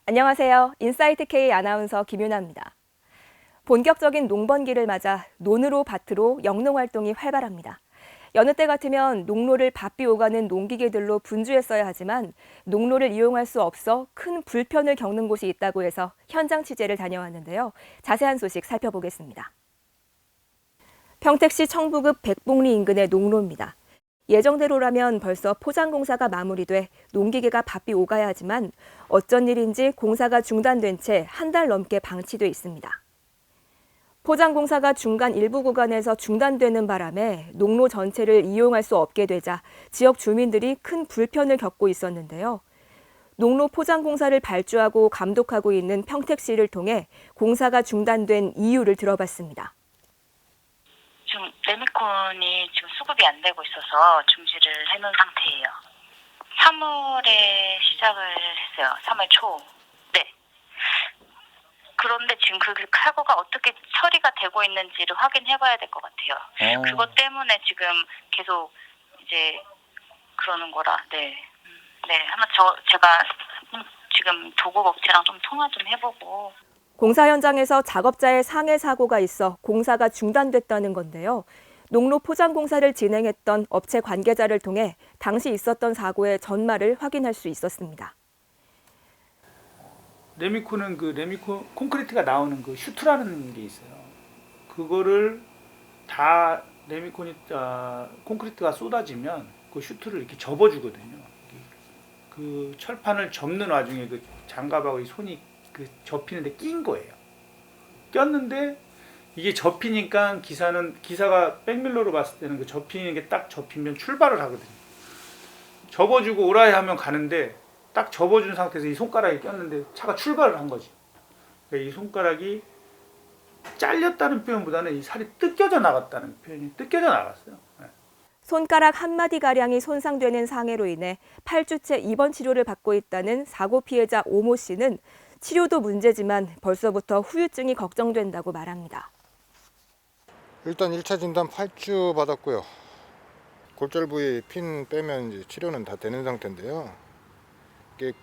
안녕하세요. 인사이트 K 아나운서 김윤아입니다. 본격적인 농번기를 맞아 논으로 밭으로 영농 활동이 활발합니다. 여느 때 같으면 농로를 바삐 오가는 농기계들로 분주했어야 하지만 농로를 이용할 수 없어 큰 불편을 겪는 곳이 있다고 해서 현장 취재를 다녀왔는데요. 자세한 소식 살펴보겠습니다. 평택시 청부급 백봉리 인근의 농로입니다. 예정대로라면 벌써 포장공사가 마무리돼 농기계가 바삐 오가야 하지만 어쩐 일인지 공사가 중단된 채 한 달 넘게 방치돼 있습니다. 포장공사가 중간 일부 구간에서 중단되는 바람에 농로 전체를 이용할 수 없게 되자 지역 주민들이 큰 불편을 겪고 있었는데요. 농로 포장공사를 발주하고 감독하고 있는 평택시를 통해 공사가 중단된 이유를 들어봤습니다. 지금 레미콘이 지금 수급이 안 되고 있어서 중지를 해놓은 상태예요. 3월에 시작을 했어요. 3월 초. 네. 그런데 지금 그 사고가 어떻게 처리가 되고 있는지를 확인해봐야 될 것 같아요. 그것 때문에 지금 계속 이제 그러는 거라. 네. 네. 한번 제가 지금 도급업체랑 좀 통화 좀 해보고. 공사 현장에서 작업자의 상해 사고가 있어 공사가 중단됐다는 건데요. 농로 포장 공사를 진행했던 업체 관계자를 통해 당시 있었던 사고의 전말을 확인할 수 있었습니다. 레미콘은 그 레미콘 콘크리트가 나오는 그 슈트라는 게 있어요. 그거를 다 레미콘이 콘크리트가 쏟아지면 그 슈트를 이렇게 접어주거든요. 그 철판을 접는 와중에 그 장갑하고 이 손이 그 접히는데 낀 거예요. 꼈는데 이게 접히니까 기사가 백밀러로 봤을 때는 그 접히는 게 딱 접히면 출발을 하거든요. 접어주고 오라이 하면 가는데 딱 접어준 상태에서 이 손가락이 꼈는데 차가 출발을 한 거지. 그러니까 이 손가락이 잘렸다는 표현보다는 이 살이 뜯겨져 나갔다는 표현이 뜯겨져 나갔어요. 네. 손가락 한 마디가량이 손상되는 상해로 인해 8주째 입원 치료를 받고 있다는 사고 피해자 오모 씨는 치료도 문제지만 벌써부터 후유증이 걱정된다고 말합니다. 일단 1차 진단 8주 받았고요. 골절 부위 핀 빼면 이제 치료는 다 되는 상태인데요. 이게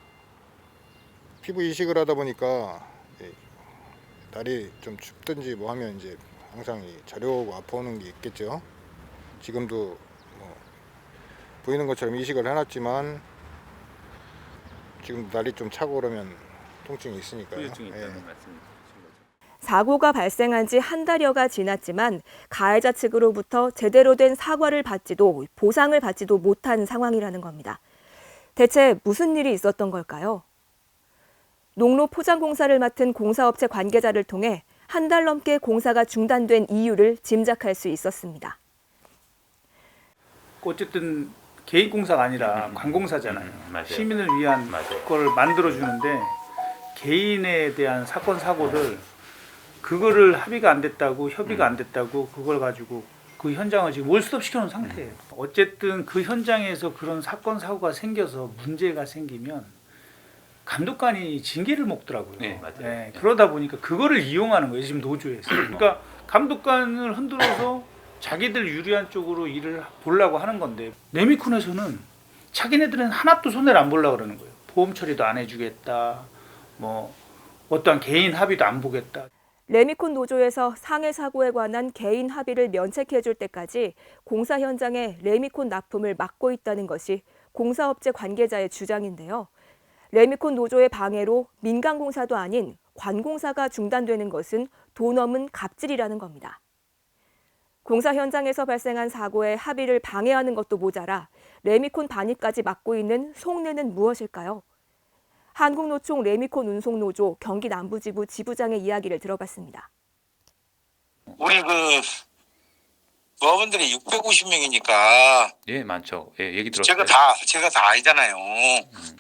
피부 이식을 하다 보니까 날이 좀 춥든지 뭐 하면 이제 항상 저려오고 아파오는 게 있겠죠. 지금도 뭐 보이는 것처럼 이식을 해놨지만 지금 날이 좀 차고 그러면 통증이 있으니까요. 후유증이 있다는 말씀이죠. 사고가 발생한 지 한 달여가 지났지만 가해자 측으로부터 제대로 된 사과를 받지도 보상을 받지도 못한 상황이라는 겁니다. 대체 무슨 일이 있었던 걸까요? 농로 포장공사를 맡은 공사업체 관계자를 통해 한 달 넘게 공사가 중단된 이유를 짐작할 수 있었습니다. 어쨌든 개인 공사가 아니라 관공사잖아요. 맞아요. 시민을 위한 맞아요. 걸 만들어주는데 개인에 대한 사건 사고를 그거를 합의가 안 됐다고 협의가 안 됐다고 그걸 가지고 그 현장을 지금 월스톱 시켜놓은 상태예요. 어쨌든 그 현장에서 그런 사건 사고가 생겨서 문제가 생기면 감독관이 징계를 먹더라고요. 네, 맞아요. 네, 그러다 보니까 그거를 이용하는 거예요. 지금 노조에서. 그러니까 감독관을 흔들어서 자기들 유리한 쪽으로 일을 보려고 하는 건데 레미콘에서는 자기네들은 하나도 손해를 안 보려고 그러는 거예요. 보험 처리도 안 해주겠다. 뭐 어떠한 개인 합의도 안 보겠다. 레미콘 노조에서 상해 사고에 관한 개인 합의를 면책해줄 때까지 공사 현장에 레미콘 납품을 막고 있다는 것이 공사업체 관계자의 주장인데요. 레미콘 노조의 방해로 민간공사도 아닌 관공사가 중단되는 것은 돈 없는 갑질이라는 겁니다. 공사 현장에서 발생한 사고에 합의를 방해하는 것도 모자라 레미콘 반입까지 막고 있는 속내는 무엇일까요? 한국노총 레미콘 운송노조 경기 남부지부 지부장의 이야기를 들어봤습니다. 우리 노원들이 650명이니까 예, 많죠. 예, 얘기 들었어요. 제가 다 알잖아요.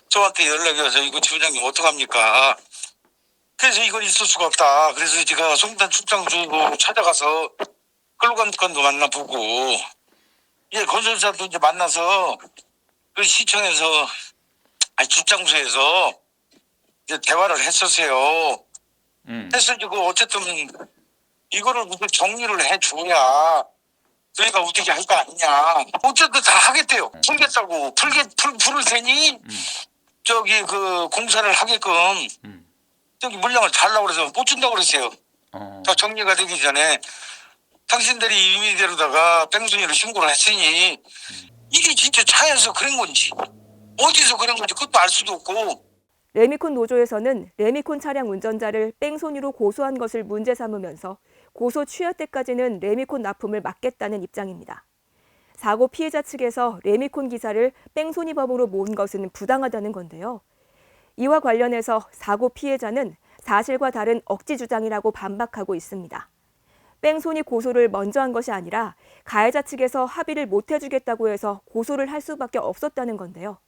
저한테 연락이 와서 이거 지부장님 어떡합니까? 그래서 이건 있을 수가 없다. 그래서 제가 송단 출장주도 찾아가서 끌로감독관도 만나보고 건설사도 이제 만나서 그 시청에서 출장소에서 이제 대화를 했었어요. 했어지고 어쨌든 이거를 무슨 정리를 해줘야 저희가 어떻게 할 거 아니냐. 어쨌든 다 하겠대요. 풀겠다고. 풀을 테니 저기 그 공사를 하게끔 음. 저기 물량을 달라고 그래서 못 준다고 그랬어요. 다 정리가 되기 전에 당신들이 임의대로다가 뺑소니로 신고를 했으니 이게 진짜 차에서 그런 건지 어디서 그런 건지 그것도 알 수도 없고. 레미콘 노조에서는 레미콘 차량 운전자를 뺑소니로 고소한 것을 문제 삼으면서 고소 취하 때까지는 레미콘 납품을 막겠다는 입장입니다. 사고 피해자 측에서 레미콘 기사를 뺑소니범으로 모은 것은 부당하다는 건데요. 이와 관련해서 사고 피해자는 사실과 다른 억지 주장이라고 반박하고 있습니다. 뺑소니 고소를 먼저 한 것이 아니라 가해자 측에서 합의를 못 해주겠다고 해서 고소를 할 수밖에 없었다는 건데요.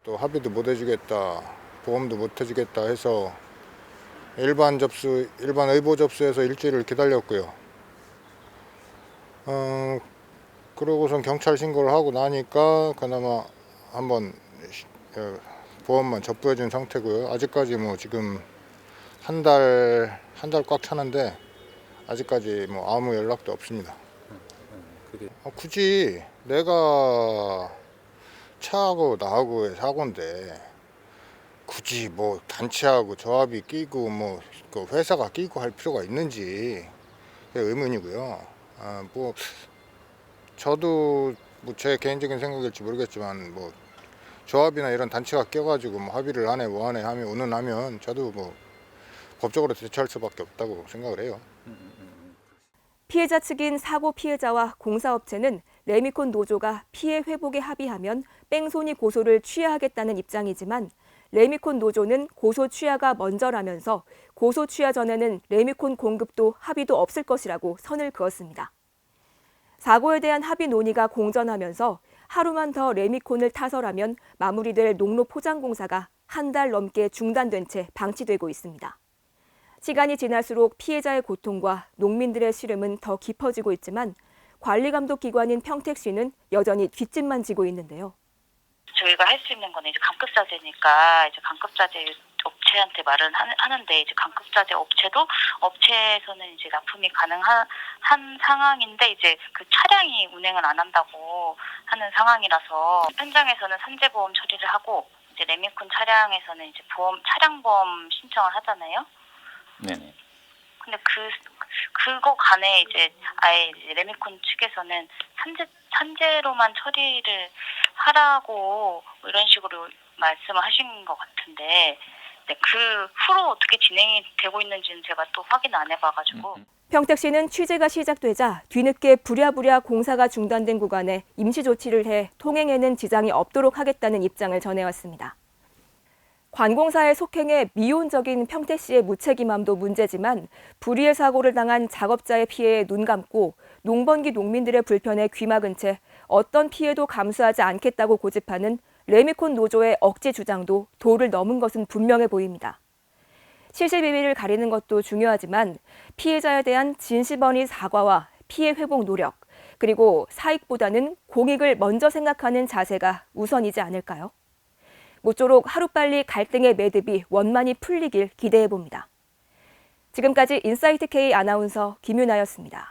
또 합의도 못 해주겠다, 보험도 못 해주겠다 해서 일반 의보 접수해서 일주일을 기다렸고요. 그러고선 경찰 신고를 하고 나니까 그나마 한번 보험만 접수해 준 상태고요. 아직까지 뭐 지금 한 달 꽉 차는데 아직까지 뭐 아무 연락도 없습니다. 굳이 내가 차하고 나하고의 사고인데 굳이 뭐 단체하고 조합이 끼고 뭐 그 회사가 끼고 할 필요가 있는지 의문이고요. 뭐 저도 뭐 제 개인적인 생각일지 모르겠지만 뭐 조합이나 이런 단체가 껴가지고 뭐 합의를 안 해 뭐 안 해 하면 운운하면 저도 뭐 법적으로 대처할 수밖에 없다고 생각을 해요. 피해자 측인 사고 피해자와 공사업체는 레미콘 노조가 피해 회복에 합의하면 뺑소니 고소를 취하하겠다는 입장이지만 레미콘 노조는 고소 취하가 먼저라면서 고소 취하 전에는 레미콘 공급도 합의도 없을 것이라고 선을 그었습니다. 사고에 대한 합의 논의가 공전하면서 하루만 더 레미콘을 타설하면 마무리될 농로 포장 공사가 한 달 넘게 중단된 채 방치되고 있습니다. 시간이 지날수록 피해자의 고통과 농민들의 시름은 더 깊어지고 있지만 관리감독기관인 평택시는 여전히 뒷짐만 지고 있는데요. 저희가 할 수 있는 건 이제 강급자재니까 이제 강급자재 업체한테 말은 하는데 이제 강급자재 업체에서는 이제 납품이 가능한 상황인데 이제 그 차량이 운행을 안 한다고 하는 상황이라서 현장에서는 산재보험 처리를 하고 이제 레미콘 차량에서는 이제 차량보험 신청을 하잖아요. 네네. 근데 그거 간에 이제 아예 이제 레미콘 측에서는 산재로만 처리를 하라고 이런 식으로 말씀을 하신 것 같은데 그 후로 어떻게 진행이 되고 있는지는 제가 또 확인 안 해봐가지고. 평택시는 취재가 시작되자 뒤늦게 부랴부랴 공사가 중단된 구간에 임시 조치를 해 통행에는 지장이 없도록 하겠다는 입장을 전해왔습니다. 관공사의 속행에 미온적인 평택시의 무책임함도 문제지만 불의의 사고를 당한 작업자의 피해에 눈 감고 농번기 농민들의 불편에 귀 막은 채 어떤 피해도 감수하지 않겠다고 고집하는 레미콘 노조의 억지 주장도 도를 넘은 것은 분명해 보입니다. 실실 비밀을 가리는 것도 중요하지만 피해자에 대한 진심어린 사과와 피해 회복 노력, 그리고 사익보다는 공익을 먼저 생각하는 자세가 우선이지 않을까요? 모쪼록 하루빨리 갈등의 매듭이 원만히 풀리길 기대해봅니다. 지금까지 인사이트 K 아나운서 김윤아였습니다.